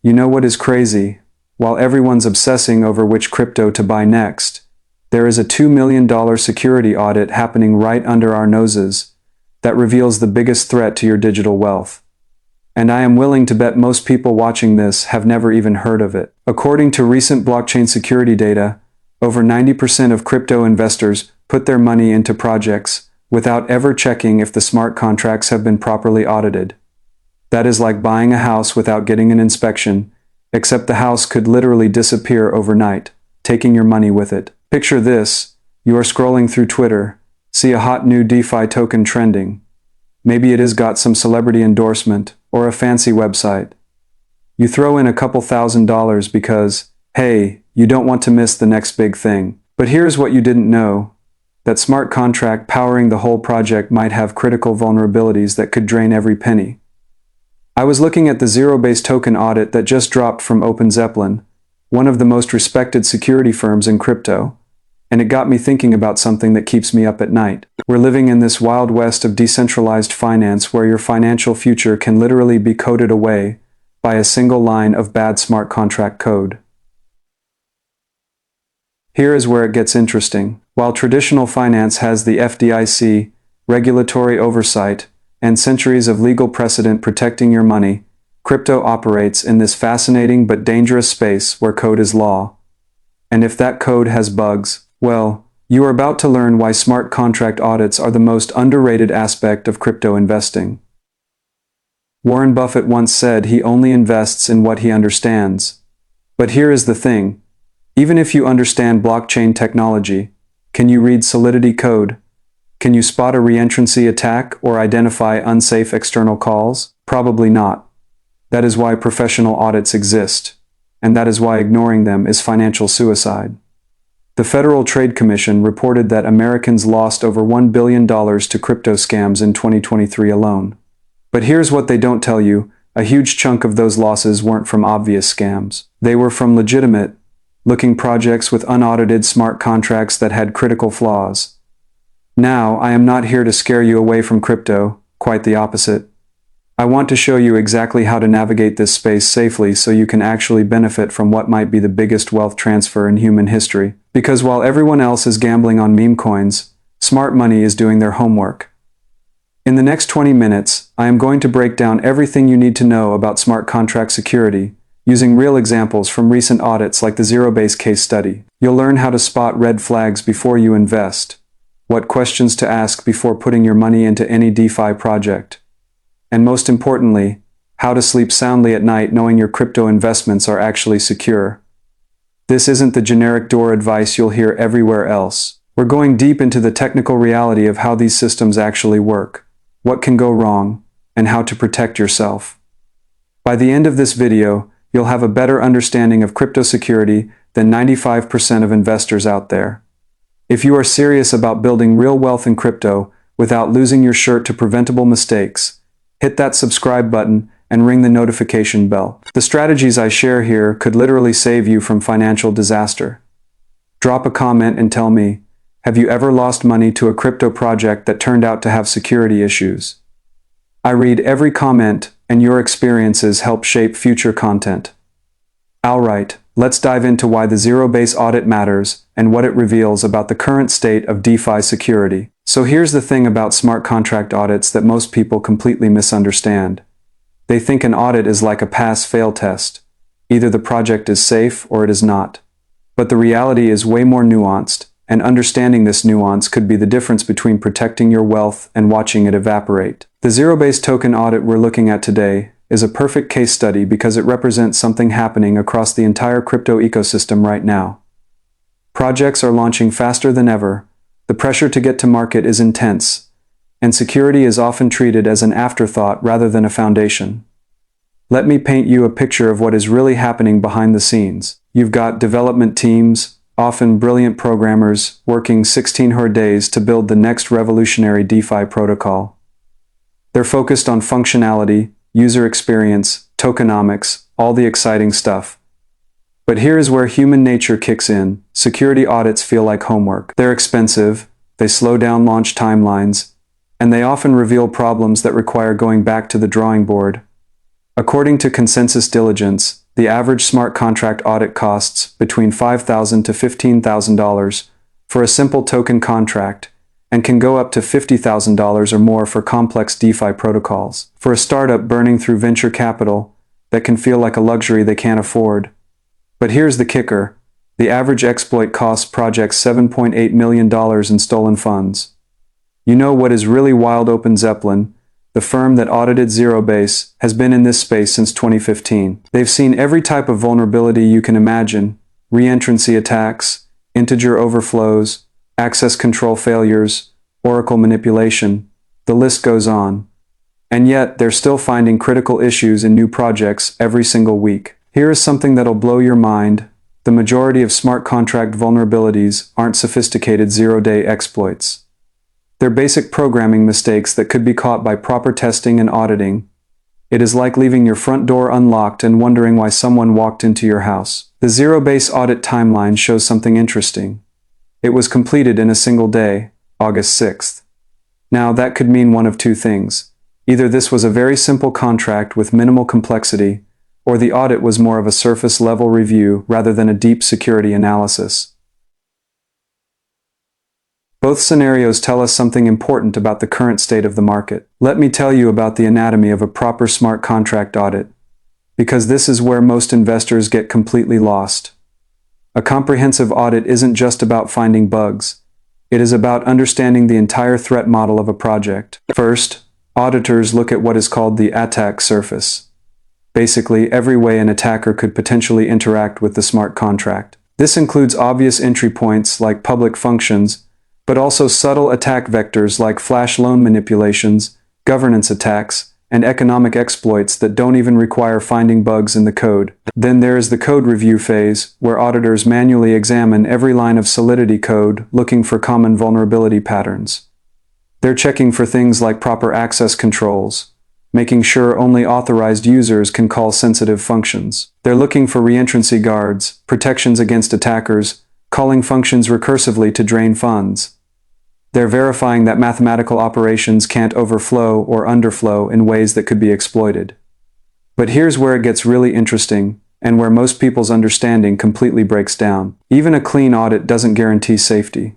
You know what is crazy? While everyone's obsessing over which crypto to buy next, there is a $2 million security audit happening right under our noses that reveals the biggest threat to your digital wealth. And I am willing to bet most people watching this have never even heard of it. According to recent blockchain security data, over 90% of crypto investors put their money into projects without ever checking if the smart contracts have been properly audited. That is like buying a house without getting an inspection, except the house could literally disappear overnight, taking your money with it. Picture this: you are scrolling through Twitter, see a hot new DeFi token trending. Maybe it has got some celebrity endorsement or a fancy website. You throw in a couple $1,000s because, hey, you don't want to miss the next big thing. But here's what you didn't know: that smart contract powering the whole project might have critical vulnerabilities that could drain every penny. I was looking at the zero-based token audit that just dropped from OpenZeppelin, one of the most respected security firms in crypto, and it got me thinking about something that keeps me up at night. We're living in this wild west of decentralized finance where your financial future can literally be coded away by a single line of bad smart contract code. Here is where it gets interesting. While traditional finance has the FDIC, regulatory oversight, and centuries of legal precedent protecting your money, crypto operates in this fascinating but dangerous space where code is law. And if that code has bugs, well, you are about to learn why smart contract audits are the most underrated aspect of crypto investing. Warren Buffett once said he only invests in what he understands. But here is the thing: even if you understand blockchain technology, can you read Solidity code? Can you spot a reentrancy attack or identify unsafe external calls? Probably not. That is why professional audits exist, and that is why ignoring them is financial suicide. The Federal Trade Commission reported that Americans lost over $1 billion to crypto scams in 2023 alone. But here's what they don't tell you: a huge chunk of those losses weren't from obvious scams. They were from legitimate looking projects with unaudited smart contracts that had critical flaws. Now, I am not here to scare you away from crypto, quite the opposite. I want to show you exactly how to navigate this space safely so you can actually benefit from what might be the biggest wealth transfer in human history. Because while everyone else is gambling on meme coins, smart money is doing their homework. In the next 20 minutes, I am going to break down everything you need to know about smart contract security, using real examples from recent audits like the zero-based case study. You'll learn how to spot red flags before you invest, what questions to ask before putting your money into any DeFi project, and most importantly, how to sleep soundly at night knowing your crypto investments are actually secure. This isn't the generic door advice you'll hear everywhere else. We're going deep into the technical reality of how these systems actually work, what can go wrong, and how to protect yourself. By the end of this video, you'll have a better understanding of crypto security than 95% of investors out there. If you are serious about building real wealth in crypto without losing your shirt to preventable mistakes, hit that subscribe button and ring the notification bell. The strategies I share here could literally save you from financial disaster. Drop a comment and tell me, have you ever lost money to a crypto project that turned out to have security issues? I read every comment, and your experiences help shape future content. Alright, let's dive into why the zero-based audit matters and what it reveals about the current state of DeFi security. So here's the thing about smart contract audits that most people completely misunderstand. They think an audit is like a pass-fail test. Either the project is safe or it is not. But the reality is way more nuanced, and understanding this nuance could be the difference between protecting your wealth and watching it evaporate. The zero-based token audit we're looking at today is a perfect case study because it represents something happening across the entire crypto ecosystem right now. Projects are launching faster than ever, the pressure to get to market is intense, and security is often treated as an afterthought rather than a foundation. Let me paint you a picture of what is really happening behind the scenes. You've got development teams, often brilliant programmers, working 16-hour days to build the next revolutionary DeFi protocol. They're focused on functionality, user experience, tokenomics, all the exciting stuff. But here's where human nature kicks in. Security audits feel like homework. They're expensive, they slow down launch timelines, and they often reveal problems that require going back to the drawing board. According to Consensus Diligence, the average smart contract audit costs between $5,000 to $15,000 for a simple token contract, and can go up to $50,000 or more for complex DeFi protocols. For a startup burning through venture capital, that can feel like a luxury they can't afford. But here's the kicker. The average exploit costs projects $7.8 million in stolen funds. You know what is really wild? Open Zeppelin, the firm that audited Zerobase, has been in this space since 2015. They've seen every type of vulnerability you can imagine: re-entrancy attacks, integer overflows, access control failures, Oracle manipulation, the list goes on. And yet, they're still finding critical issues in new projects every single week. Here is something that'll blow your mind. The majority of smart contract vulnerabilities aren't sophisticated zero-day exploits. They're basic programming mistakes that could be caught by proper testing and auditing. It is like leaving your front door unlocked and wondering why someone walked into your house. The Zerobase audit timeline shows something interesting. It was completed in a single day, August 6th. Now, that could mean one of two things. Either this was a very simple contract with minimal complexity, or the audit was more of a surface-level review rather than a deep security analysis. Both scenarios tell us something important about the current state of the market. Let me tell you about the anatomy of a proper smart contract audit, because this is where most investors get completely lost. A comprehensive audit isn't just about finding bugs. It is about understanding the entire threat model of a project. First, auditors look at what is called the attack surface. Basically, every way an attacker could potentially interact with the smart contract. This includes obvious entry points like public functions, but also subtle attack vectors like flash loan manipulations, governance attacks, and economic exploits that don't even require finding bugs in the code. Then there is the code review phase, where auditors manually examine every line of Solidity code looking for common vulnerability patterns. They're checking for things like proper access controls, making sure only authorized users can call sensitive functions. They're looking for reentrancy guards, protections against attackers, calling functions recursively to drain funds. They're verifying that mathematical operations can't overflow or underflow in ways that could be exploited. But here's where it gets really interesting, and where most people's understanding completely breaks down. Even a clean audit doesn't guarantee safety.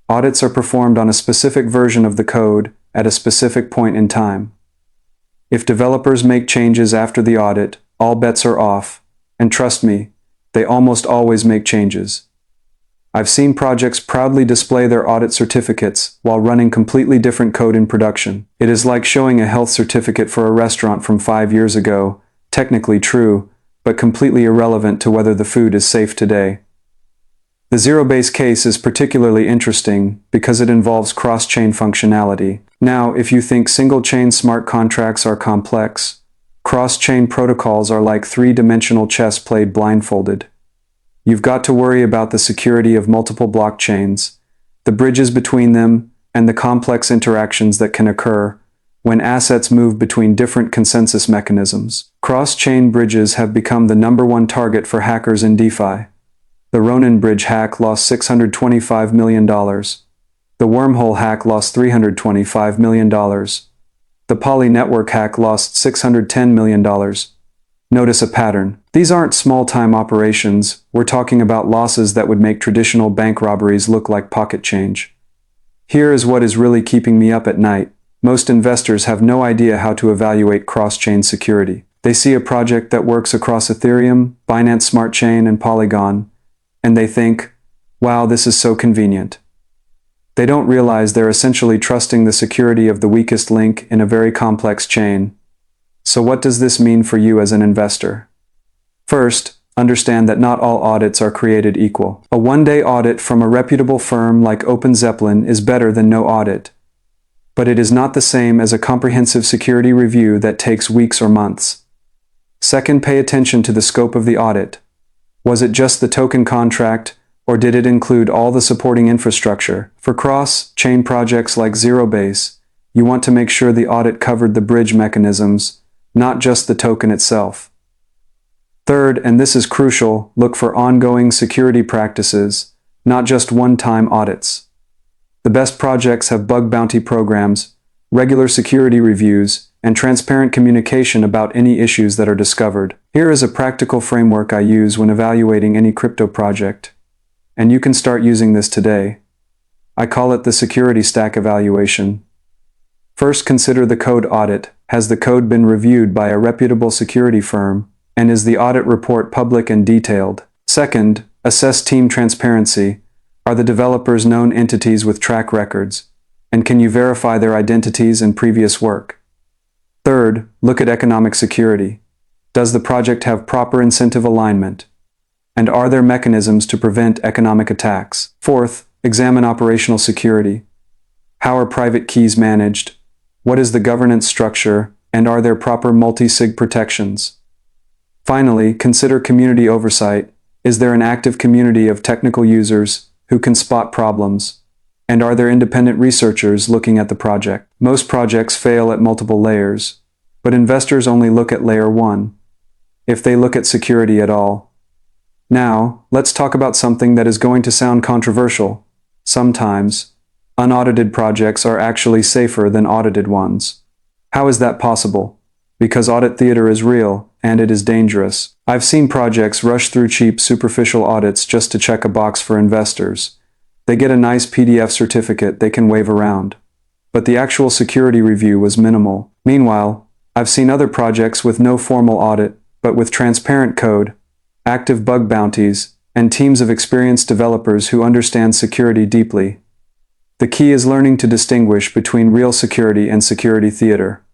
Audits are performed on a specific version of the code at a specific point in time. If developers make changes after the audit, all bets are off, and trust me, they almost always make changes. I've seen projects proudly display their audit certificates while running completely different code in production. It is like showing a health certificate for a restaurant from 5 years ago, technically true, but completely irrelevant to whether the food is safe today. The Zerobase case is particularly interesting because it involves cross-chain functionality. Now, if you think single-chain smart contracts are complex, cross-chain protocols are like three-dimensional chess played blindfolded. You've got to worry about the security of multiple blockchains, the bridges between them, and the complex interactions that can occur when assets move between different consensus mechanisms. Cross-chain bridges have become the #1 target for hackers in DeFi. The Ronin bridge hack lost $625 million. The wormhole hack lost $325 million. The Poly network hack lost $610 million. Notice a pattern. These aren't small-time operations. We're talking about losses that would make traditional bank robberies look like pocket change. Here is what is really keeping me up at night. Most investors have no idea how to evaluate cross-chain security. They see a project that works across Ethereum, Binance Smart Chain, and Polygon, and they think, wow, this is so convenient. They don't realize they're essentially trusting the security of the weakest link in a very complex chain. So what does this mean for you as an investor? First, understand that not all audits are created equal. A one-day audit from a reputable firm like Open Zeppelin is better than no audit. But it is not the same as a comprehensive security review that takes weeks or months. Second, pay attention to the scope of the audit. Was it just the token contract, or did it include all the supporting infrastructure? For cross-chain projects like Zerobase, you want to make sure the audit covered the bridge mechanisms, not just the token itself. Third, and this is crucial, look for ongoing security practices, not just one-time audits. The best projects have bug bounty programs, regular security reviews, and transparent communication about any issues that are discovered. Here is a practical framework I use when evaluating any crypto project, and you can start using this today. I call it the security stack evaluation. First, consider the code audit. Has the code been reviewed by a reputable security firm, and is the audit report public and detailed? Second, assess team transparency. Are the developers known entities with track records, and can you verify their identities and previous work? Third, look at economic security. Does the project have proper incentive alignment? And are there mechanisms to prevent economic attacks? Fourth, examine operational security. How are private keys managed? What is the governance structure, and are there proper multi-sig protections? Finally, consider community oversight. Is there an active community of technical users who can spot problems? And are there independent researchers looking at the project? Most projects fail at multiple layers, but investors only look at layer 1, if they look at security at all. Now, let's talk about something that is going to sound controversial. Sometimes, unaudited projects are actually safer than audited ones. How is that possible? Because audit theater is real, and it is dangerous. I've seen projects rush through cheap, superficial audits just to check a box for investors. They get a nice PDF certificate they can wave around. But the actual security review was minimal. Meanwhile, I've seen other projects with no formal audit, but with transparent code, active bug bounties, and teams of experienced developers who understand security deeply. The key is learning to distinguish between real security and security theater.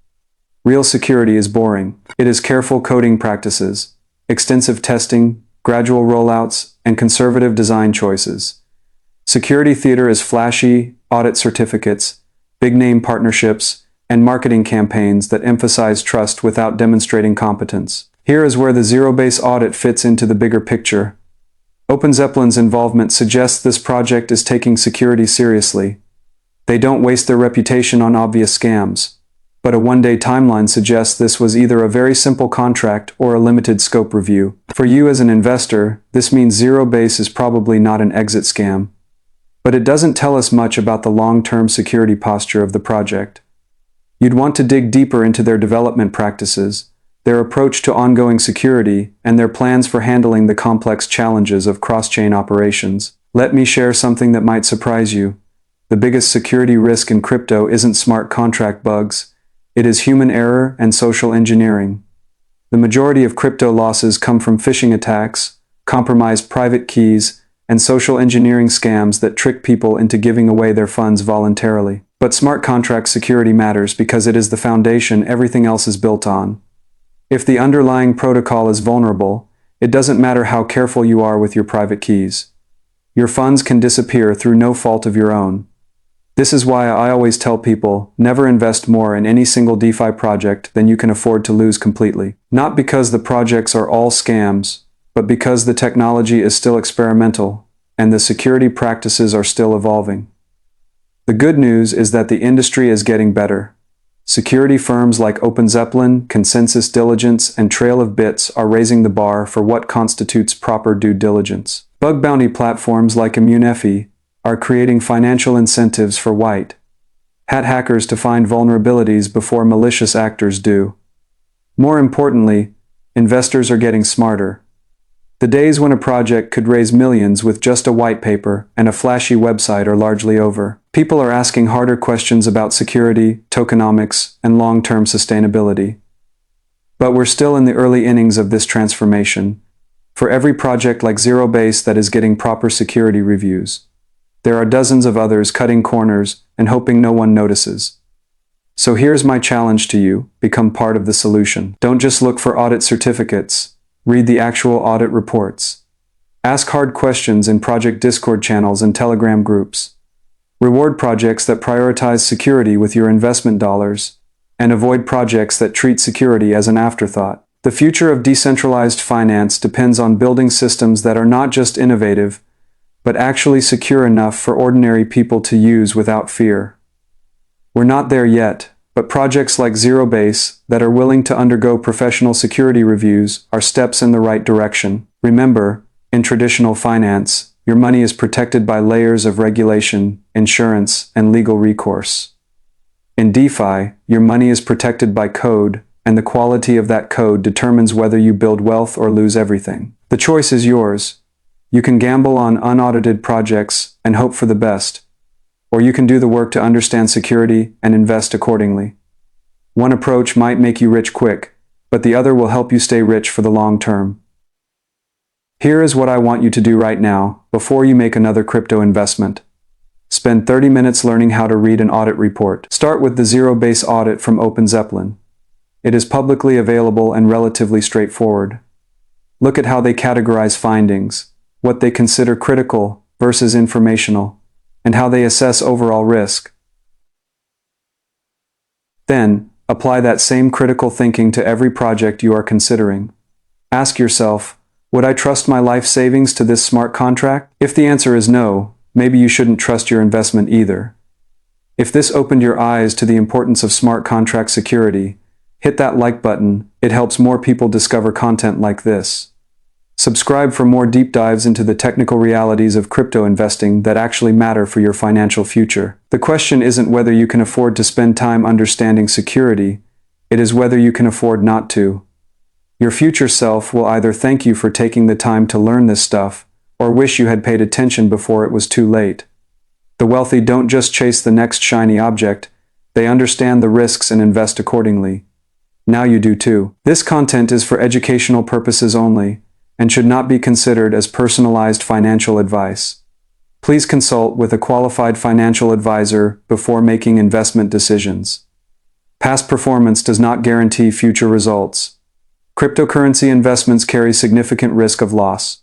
Real security is boring. It is careful coding practices, extensive testing, gradual rollouts, and conservative design choices. Security theater is flashy, audit certificates, big-name partnerships, and marketing campaigns that emphasize trust without demonstrating competence. Here is where the zero-base audit fits into the bigger picture. OpenZeppelin's involvement suggests this project is taking security seriously. They don't waste their reputation on obvious scams. But a one-day timeline suggests this was either a very simple contract or a limited scope review. For you as an investor, this means zero-base is probably not an exit scam. But it doesn't tell us much about the long-term security posture of the project. You'd want to dig deeper into their development practices, their approach to ongoing security, and their plans for handling the complex challenges of cross-chain operations. Let me share something that might surprise you. The biggest security risk in crypto isn't smart contract bugs. It is human error and social engineering. The majority of crypto losses come from phishing attacks, compromised private keys, and social engineering scams that trick people into giving away their funds voluntarily. But smart contract security matters because it is the foundation everything else is built on. If the underlying protocol is vulnerable, it doesn't matter how careful you are with your private keys. Your funds can disappear through no fault of your own. This is why I always tell people, never invest more in any single DeFi project than you can afford to lose completely. Not because the projects are all scams, but because the technology is still experimental, and the security practices are still evolving. The good news is that the industry is getting better. Security firms like OpenZeppelin, Consensus Diligence, and Trail of Bits are raising the bar for what constitutes proper due diligence. Bug bounty platforms like ImmuneFi are creating financial incentives for white hat hackers to find vulnerabilities before malicious actors do. More importantly, investors are getting smarter. The days when a project could raise millions with just a white paper and a flashy website are largely over. People are asking harder questions about security, tokenomics, and long-term sustainability. But we're still in the early innings of this transformation. For every project like Zero-Base that is getting proper security reviews, there are dozens of others cutting corners and hoping no one notices. So here's my challenge to you: become part of the solution. Don't just look for audit certificates. Read the actual audit reports. Ask hard questions in project Discord channels and Telegram groups. Reward projects that prioritize security with your investment dollars, and avoid projects that treat security as an afterthought. The future of decentralized finance depends on building systems that are not just innovative, but actually secure enough for ordinary people to use without fear. We're not there yet, but projects like Zero-Base that are willing to undergo professional security reviews are steps in the right direction. Remember, in traditional finance, your money is protected by layers of regulation, insurance, and legal recourse. In DeFi, your money is protected by code, and the quality of that code determines whether you build wealth or lose everything. The choice is yours. You can gamble on unaudited projects and hope for the best, or you can do the work to understand security and invest accordingly. One approach might make you rich quick, but the other will help you stay rich for the long term. Here is what I want you to do right now, before you make another crypto investment. Spend 30 minutes learning how to read an audit report. Start with the zero-base audit from OpenZeppelin. It is publicly available and relatively straightforward. Look at how they categorize findings, what they consider critical versus informational, and how they assess overall risk. Then, apply that same critical thinking to every project you are considering. Ask yourself, would I trust my life savings to this smart contract? If the answer is no, maybe you shouldn't trust your investment either. If this opened your eyes to the importance of smart contract security, hit that like button. It helps more people discover content like this. Subscribe for more deep dives into the technical realities of crypto investing that actually matter for your financial future. The question isn't whether you can afford to spend time understanding security, it is whether you can afford not to. Your future self will either thank you for taking the time to learn this stuff, or wish you had paid attention before it was too late. The wealthy don't just chase the next shiny object, they understand the risks and invest accordingly. Now you do too. This content is for educational purposes only, and should not be considered as personalized financial advice. Please consult with a qualified financial advisor before making investment decisions. Past performance does not guarantee future results. Cryptocurrency investments carry significant risk of loss.